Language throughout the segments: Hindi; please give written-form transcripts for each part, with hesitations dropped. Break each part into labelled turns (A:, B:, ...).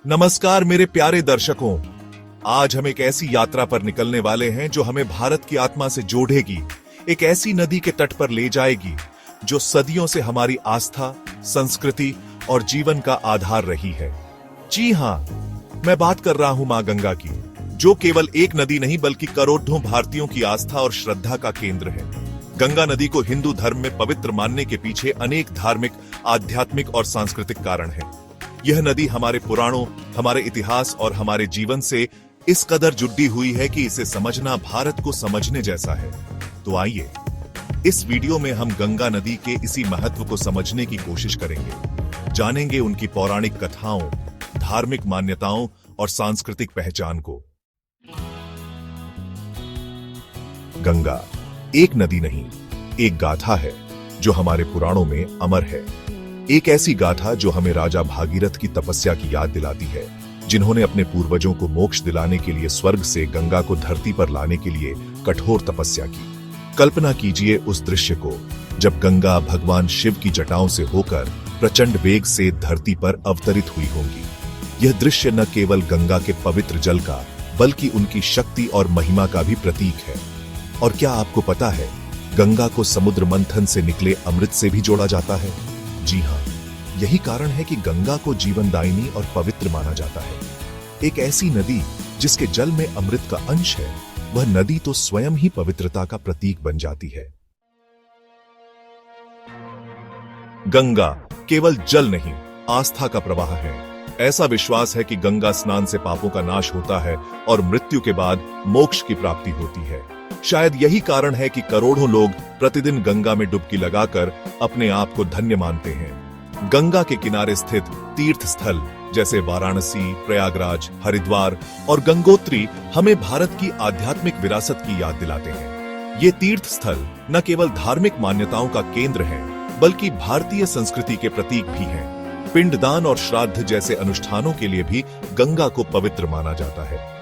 A: नमस्कार मेरे प्यारे दर्शकों। आज हम एक ऐसी यात्रा पर निकलने वाले हैं जो हमें भारत की आत्मा से जोड़ेगी, एक ऐसी नदी के तट पर ले जाएगी जो सदियों से हमारी आस्था, संस्कृति और जीवन का आधार रही है। जी हां, मैं बात कर रहा हूं मां गंगा की, जो केवल एक नदी नहीं बल्कि करोड़ों भारतीयों की आस्था और श्रद्धा का केंद्र है। गंगा नदी को हिंदू धर्म में पवित्र मानने के पीछे अनेक धार्मिक, आध्यात्मिक और सांस्कृतिक कारण हैं। यह नदी हमारे पुराणों, हमारे इतिहास और हमारे जीवन से इस कदर जुड़ी हुई है कि इसे समझना भारत को समझने जैसा है। तो आइए इस वीडियो में हम गंगा नदी के इसी महत्व को समझने की कोशिश करेंगे, जानेंगे उनकी पौराणिक कथाओं, धार्मिक मान्यताओं और सांस्कृतिक पहचान को। गंगा एक नदी नहीं, एक गाथा है जो हमारे पुराणों में अमर है। एक ऐसी गाथा जो हमें राजा भागीरथ की तपस्या की याद दिलाती है, जिन्होंने अपने पूर्वजों को मोक्ष दिलाने के लिए स्वर्ग से गंगा को धरती पर लाने के लिए कठोर तपस्या की। कल्पना कीजिए उस दृश्य को, जब गंगा भगवान शिव की जटाओं से होकर प्रचंड वेग से धरती पर अवतरित हुई होंगी। यह दृश्य न केवल गंगा के पवित्र जल का, बल्कि उनकी शक्ति और महिमा का भी प्रतीक है। और क्या आपको पता है, गंगा को समुद्र मंथन से निकले अमृत से भी जोड़ा जाता है। जी हां, यही कारण है कि गंगा को जीवनदायिनी और पवित्र माना जाता है। एक ऐसी नदी जिसके जल में अमृत का अंश है, वह नदी तो स्वयं ही पवित्रता का प्रतीक बन जाती है। गंगा केवल जल नहीं, आस्था का प्रवाह है। ऐसा विश्वास है कि गंगा स्नान से पापों का नाश होता है और मृत्यु के बाद मोक्ष की प्राप्ति होती है। शायद यही कारण है कि करोड़ों लोग प्रतिदिन गंगा में डुबकी लगाकर अपने आप को धन्य मानते हैं। गंगा के किनारे स्थित तीर्थ स्थल जैसे वाराणसी, प्रयागराज, हरिद्वार और गंगोत्री हमें भारत की आध्यात्मिक विरासत की याद दिलाते हैं। ये तीर्थ स्थल न केवल धार्मिक मान्यताओं का केंद्र हैं, बल्कि भारतीय संस्कृति के प्रतीक भी हैं। पिंडदान और श्राद्ध जैसे अनुष्ठानों के लिए भी गंगा को पवित्र माना जाता है।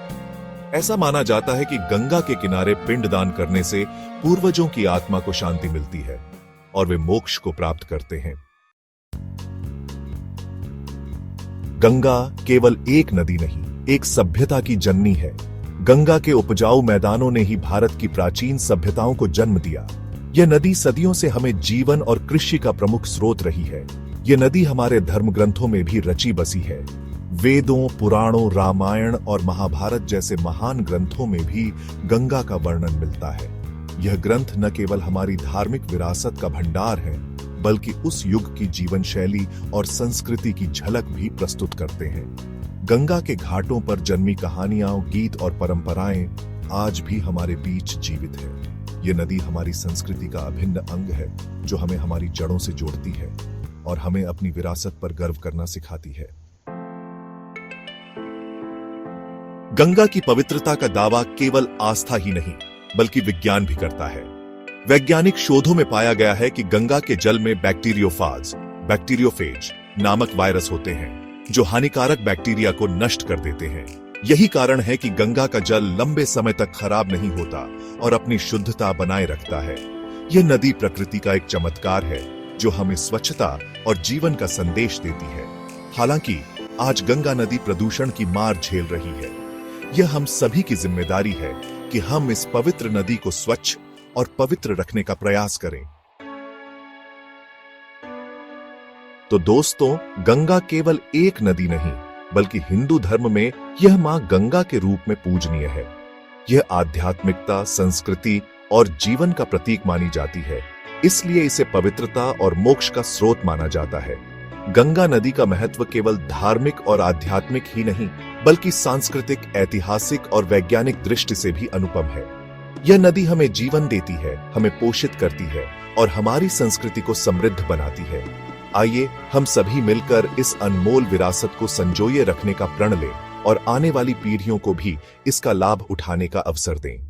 A: ऐसा माना जाता है कि गंगा के किनारे पिंडदान करने से पूर्वजों की आत्मा को शांति मिलती है और वे मोक्ष को प्राप्त करते हैं। गंगा केवल एक नदी नहीं, एक सभ्यता की जननी है। गंगा के उपजाऊ मैदानों ने ही भारत की प्राचीन सभ्यताओं को जन्म दिया। यह नदी सदियों से हमें जीवन और कृषि का प्रमुख स्रोत रही है। यह नदी हमारे धर्म ग्रंथों में भी रची बसी है। वेदों, पुराणों, रामायण और महाभारत जैसे महान ग्रंथों में भी गंगा का वर्णन मिलता है। यह ग्रंथ न केवल हमारी धार्मिक विरासत का भंडार है, बल्कि उस युग की जीवन शैली और संस्कृति की झलक भी प्रस्तुत करते हैं। गंगा के घाटों पर जन्मी कहानियां, गीत और परंपराएं आज भी हमारे बीच जीवित है। यह नदी हमारी संस्कृति का अभिन्न अंग है, जो हमें हमारी जड़ों से जोड़ती है और हमें अपनी विरासत पर गर्व करना सिखाती है। गंगा की पवित्रता का दावा केवल आस्था ही नहीं, बल्कि विज्ञान भी करता है। वैज्ञानिक शोधों में पाया गया है कि गंगा के जल में बैक्टीरियोफेज नामक वायरस होते हैं, जो हानिकारक बैक्टीरिया को नष्ट कर देते हैं। यही कारण है कि गंगा का जल लंबे समय तक खराब नहीं होता और अपनी शुद्धता बनाए रखता है। यह नदी प्रकृति का एक चमत्कार है, जो हमें स्वच्छता और जीवन का संदेश देती है। हालांकि आज गंगा नदी प्रदूषण की मार झेल रही है। यह हम सभी की जिम्मेदारी है कि हम इस पवित्र नदी को स्वच्छ और पवित्र रखने का प्रयास करें। तो दोस्तों, गंगा केवल एक नदी नहीं, बल्कि हिंदू धर्म में यह मां गंगा के रूप में पूजनीय है। यह आध्यात्मिकता, संस्कृति और जीवन का प्रतीक मानी जाती है, इसलिए इसे पवित्रता और मोक्ष का स्रोत माना जाता है। गंगा नदी का महत्व केवल धार्मिक और आध्यात्मिक ही नहीं, बल्कि सांस्कृतिक, ऐतिहासिक और वैज्ञानिक दृष्टि से भी अनुपम है। यह नदी हमें जीवन देती है, हमें पोषित करती है और हमारी संस्कृति को समृद्ध बनाती है। आइए हम सभी मिलकर इस अनमोल विरासत को संजोए रखने का प्रण लें और आने वाली पीढ़ियों को भी इसका लाभ उठाने का अवसर दें।